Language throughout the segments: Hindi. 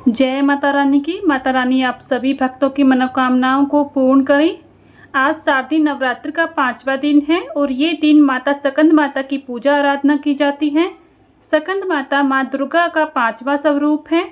जय माता रानी की। माता रानी आप सभी भक्तों की मनोकामनाओं को पूर्ण करें। आज शारदीय नवरात्र का 5वां दिन है और ये दिन माता स्कंद माता की पूजा आराधना की जाती है। स्कंद माता माँ दुर्गा का 5वां स्वरूप है।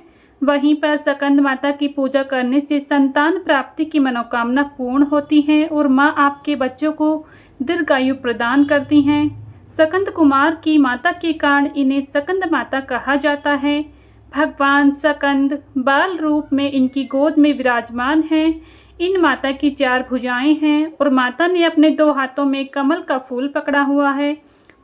वहीं पर स्कंद माता की पूजा करने से संतान प्राप्ति की मनोकामना पूर्ण होती है और माँ आपके बच्चों को दीर्घायु प्रदान करती हैं। स्कंद कुमार की माता के कारण इन्हें स्कंद माता कहा जाता है। भगवान स्कंद बाल रूप में इनकी गोद में विराजमान हैं। इन माता की 4 भुजाएं हैं और माता ने अपने 2 हाथों में कमल का फूल पकड़ा हुआ है।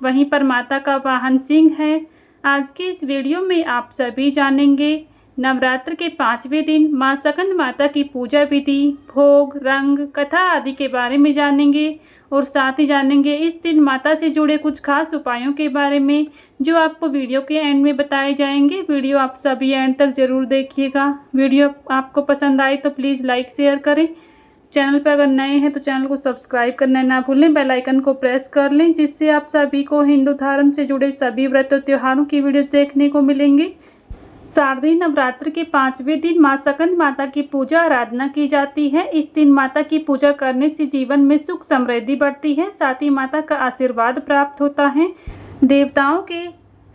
वहीं पर माता का वाहन सिंह है। आज के इस वीडियो में आप सभी जानेंगे नवरात्र के 5वें दिन माँ स्कंद माता की पूजा विधि, भोग, रंग, कथा आदि के बारे में जानेंगे और साथ ही जानेंगे इस दिन माता से जुड़े कुछ खास उपायों के बारे में जो आपको वीडियो के एंड में बताए जाएंगे। वीडियो आप सभी एंड तक ज़रूर देखिएगा। वीडियो आपको पसंद आए तो प्लीज़ लाइक शेयर करें। चैनल पर अगर नए हैं तो चैनल को सब्सक्राइब करना ना भूलें। बेल आइकन को प्रेस कर लें जिससे आप सभी को हिंदू धर्म से जुड़े सभी व्रत और त्योहारों की वीडियोज़ देखने को मिलेंगी। शारदीय नवरात्र के 5वें दिन माँ स्कंद माता की पूजा आराधना की जाती है। इस दिन माता की पूजा करने से जीवन में सुख समृद्धि बढ़ती है, साथ ही माता का आशीर्वाद प्राप्त होता है। देवताओं के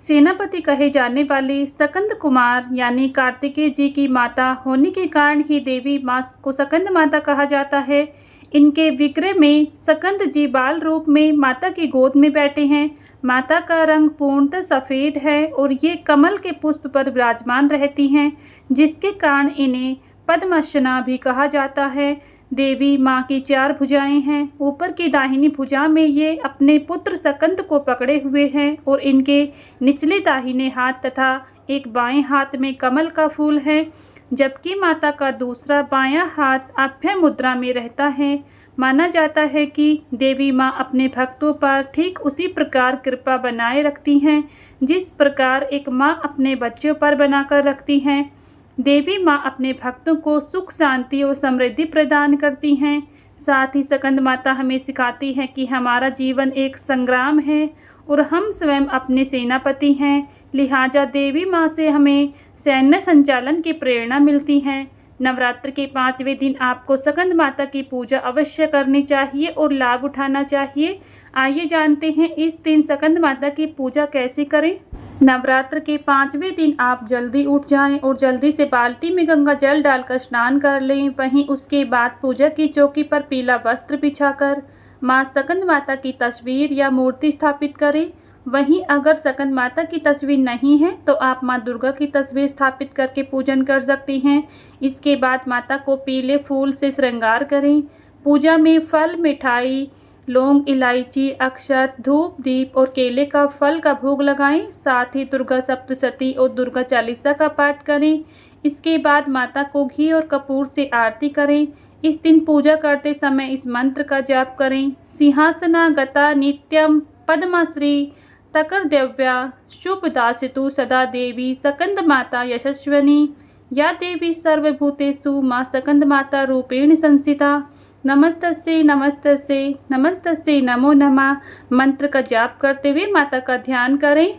सेनापति कहे जाने वाले स्कंद कुमार यानी कार्तिकेय जी की माता होने के कारण ही देवी माँ को स्कंद माता कहा जाता है। इनके विग्रह में स्कंद जी बाल रूप में माता की गोद में बैठे हैं। माता का रंग पूर्णतः सफ़ेद है और ये कमल के पुष्प पर विराजमान रहती हैं, जिसके कारण इन्हें पद्मासना भी कहा जाता है। देवी माँ की 4 भुजाएं हैं। ऊपर की दाहिनी भुजा में ये अपने पुत्र स्कंद को पकड़े हुए हैं और इनके निचले दाहिने हाथ तथा एक बाएं हाथ में कमल का फूल है, जबकि माता का दूसरा बायां हाथ अभय मुद्रा में रहता है। माना जाता है कि देवी माँ अपने भक्तों पर ठीक उसी प्रकार कृपा बनाए रखती हैं जिस प्रकार एक माँ अपने बच्चों पर बनाकर रखती हैं। देवी माँ अपने भक्तों को सुख, शांति और समृद्धि प्रदान करती हैं। साथ ही स्कंद माता हमें सिखाती है कि हमारा जीवन एक संग्राम है और हम स्वयं अपने सेनापति हैं। लिहाजा देवी माँ से हमें सैन्य संचालन की प्रेरणा मिलती है। नवरात्र के 5वें दिन आपको स्कंद माता की पूजा अवश्य करनी चाहिए और लाभ उठाना चाहिए। आइए जानते हैं इस दिन स्कंद माता की पूजा कैसे करें। नवरात्र के 5वें दिन आप जल्दी उठ जाएं और जल्दी से बाल्टी में गंगा जल डालकर स्नान कर लें। वहीं उसके बाद पूजा की चौकी पर पीला वस्त्र बिछाकर माँ स्कंद माता की तस्वीर या मूर्ति स्थापित करें। वहीं अगर स्कंद माता की तस्वीर नहीं है तो आप माँ दुर्गा की तस्वीर स्थापित करके पूजन कर सकती हैं। इसके बाद माता को पीले फूल से श्रृंगार करें। पूजा में फल, मिठाई, लौंग, इलायची, अक्षत, धूप, दीप और केले का फल का भोग लगाएं। साथ ही दुर्गा सप्तशती और दुर्गा चालीसा का पाठ करें। इसके बाद माता को घी और कपूर से आरती करें। इस दिन पूजा करते समय इस मंत्र का जाप करें। सिंहासनागता नित्यम पद्मश्री तकरदेव्या शुभदासितु सदा देवी स्कंद माता यशस्विनी या देवी सर्वभूतेषु माँ स्कंद माता रूपेण संस्थिता नमस्तस्यै नमस्तस्यै नमस्तस्यै नमो नमः मंत्र का जाप करते हुए माता का ध्यान करें।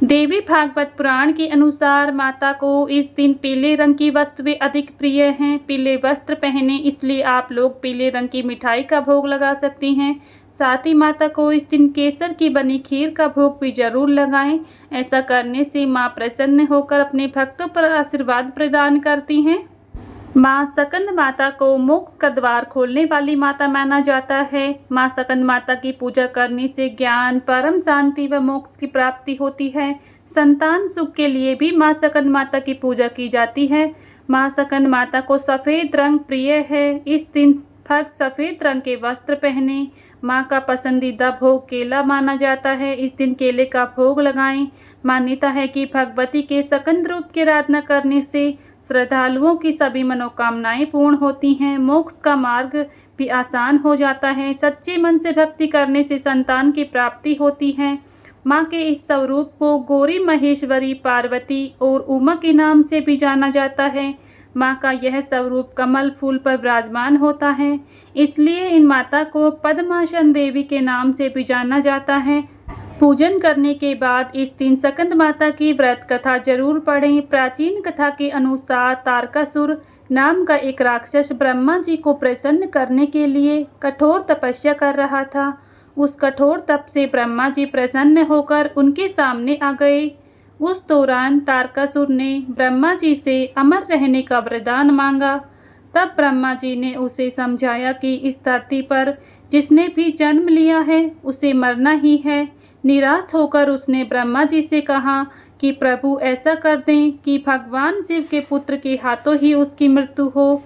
देवी भागवत पुराण के अनुसार माता को इस दिन पीले रंग की वस्तुएं अधिक प्रिय हैं। पीले वस्त्र पहने इसलिए आप लोग पीले रंग की मिठाई का भोग लगा सकती हैं। साथ ही माता को इस दिन केसर की बनी खीर का भोग भी जरूर लगाएं। ऐसा करने से माँ प्रसन्न होकर अपने भक्तों पर आशीर्वाद प्रदान करती हैं। माँ स्कंद माता को मोक्ष का द्वार खोलने वाली माता माना जाता है। माँ स्कंद माता की पूजा करने से ज्ञान, परम शांति व मोक्ष की प्राप्ति होती है। संतान सुख के लिए भी माँ स्कंद माता की पूजा की जाती है। माँ स्कंद माता को सफ़ेद रंग प्रिय है। इस दिन भक्त सफ़ेद रंग के वस्त्र पहने। माँ का पसंदीदा भोग केला माना जाता है। इस दिन केले का भोग लगाएं। मान्यता है कि भगवती के स्कंद रूप की आराधना करने से श्रद्धालुओं की सभी मनोकामनाएं पूर्ण होती हैं। मोक्ष का मार्ग भी आसान हो जाता है। सच्चे मन से भक्ति करने से संतान की प्राप्ति होती है। माँ के इस स्वरूप को गौरी, महेश्वरी, पार्वती और उमा के नाम से भी जाना जाता है। माँ का यह स्वरूप कमल फूल पर विराजमान होता है, इसलिए इन माता को पद्मासन देवी के नाम से भी जाना जाता है। पूजन करने के बाद इस दिन स्कंद माता की व्रत कथा जरूर पढ़ें। प्राचीन कथा के अनुसार तारकासुर नाम का एक राक्षस ब्रह्मा जी को प्रसन्न करने के लिए कठोर तपस्या कर रहा था। उस कठोर तप से ब्रह्मा जी प्रसन्न होकर उनके सामने आ गए। उस दौरान तारकासुर ने ब्रह्मा जी से अमर रहने का वरदान मांगा। तब ब्रह्मा जी ने उसे समझाया कि इस धरती पर जिसने भी जन्म लिया है उसे मरना ही है। निराश होकर उसने ब्रह्मा जी से कहा कि प्रभु ऐसा कर दें कि भगवान शिव के पुत्र के हाथों ही उसकी मृत्यु हो।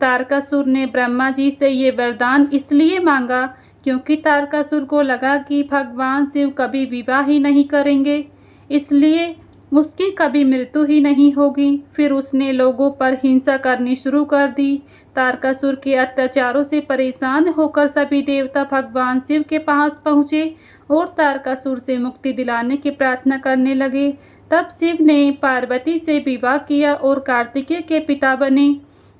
तारकासुर ने ब्रह्मा जी से ये वरदान इसलिए मांगा क्योंकि तारकासुर को लगा कि भगवान शिव कभी विवाह ही नहीं करेंगे, इसलिए उसकी कभी मृत्यु ही नहीं होगी। फिर उसने लोगों पर हिंसा करनी शुरू कर दी। तारकासुर के अत्याचारों से परेशान होकर सभी देवता भगवान शिव के पास पहुँचे और तारकासुर से मुक्ति दिलाने की प्रार्थना करने लगे। तब शिव ने पार्वती से विवाह किया और कार्तिकेय के पिता बने।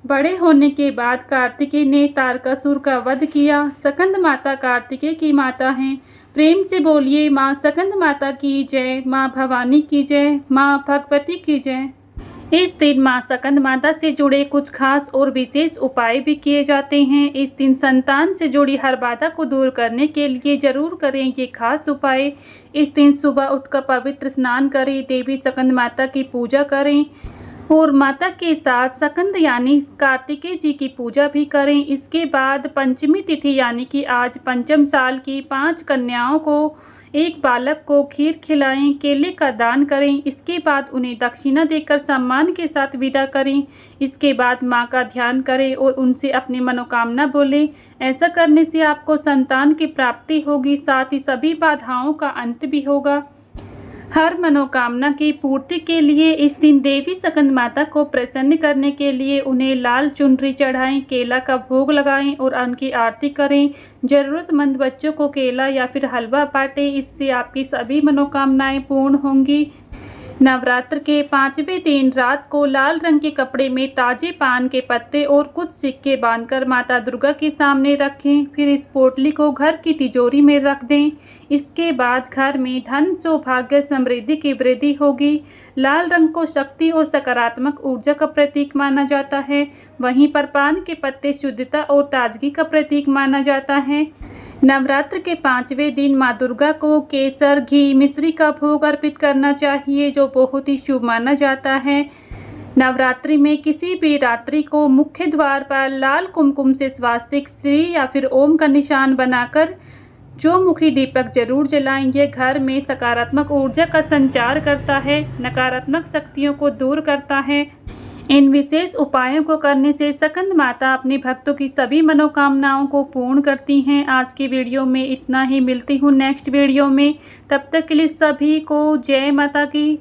बड़े होने के बाद कार्तिकेय ने तारकासुर का वध किया। स्कंद माता कार्तिकेय की माता हैं। प्रेम से बोलिए माँ स्कंद माता की जय, माँ भवानी की जय, माँ भगवती की जय। इस दिन माँ स्कंद माता से जुड़े कुछ खास और विशेष उपाय भी किए जाते हैं। इस दिन संतान से जुड़ी हर बाधा को दूर करने के लिए जरूर करें ये खास उपाय। इस दिन सुबह उठकर पवित्र स्नान करें, देवी स्कंद माता की पूजा करें और माता के साथ स्कंद यानी कार्तिकेय जी की पूजा भी करें। इसके बाद पंचमी तिथि यानी कि आज पंचम साल की 5 कन्याओं को एक बालक को खीर खिलाएं, केले का दान करें। इसके बाद उन्हें दक्षिणा देकर सम्मान के साथ विदा करें। इसके बाद मां का ध्यान करें और उनसे अपनी मनोकामना बोलें। ऐसा करने से आपको संतान की प्राप्ति होगी, साथ ही सभी बाधाओं का अंत भी होगा। हर मनोकामना की पूर्ति के लिए इस दिन देवी स्कंद माता को प्रसन्न करने के लिए उन्हें लाल चुनरी चढ़ाएं, केला का भोग लगाएं और उनकी आरती करें। ज़रूरतमंद बच्चों को केला या फिर हलवा बांटें, इससे आपकी सभी मनोकामनाएं पूर्ण होंगी। नवरात्र के 5वें दिन रात को लाल रंग के कपड़े में ताजे पान के पत्ते और कुछ सिक्के बांधकर माता दुर्गा के सामने रखें। फिर इस पोटली को घर की तिजोरी में रख दें। इसके बाद घर में धन, सौभाग्य, समृद्धि की वृद्धि होगी। लाल रंग को शक्ति और सकारात्मक ऊर्जा का प्रतीक माना जाता है। वहीं पर पान के पत्ते शुद्धता और ताजगी का प्रतीक माना जाता है। नवरात्र के 5वें दिन माँ दुर्गा को केसर, घी, मिश्री का भोग अर्पित करना चाहिए, जो बहुत ही शुभ माना जाता है। नवरात्रि में किसी भी रात्रि को मुख्य द्वार पर लाल कुमकुम से स्वास्तिक, श्री या फिर ओम का निशान बनाकर चौमुखी दीपक जरूर जलाएं। ये घर में सकारात्मक ऊर्जा का संचार करता है, नकारात्मक शक्तियों को दूर करता है। इन विशेष उपायों को करने से स्कंद माता अपने भक्तों की सभी मनोकामनाओं को पूर्ण करती हैं। आज की वीडियो में इतना ही, मिलती हूँ नेक्स्ट वीडियो में। तब तक के लिए सभी को जय माता की।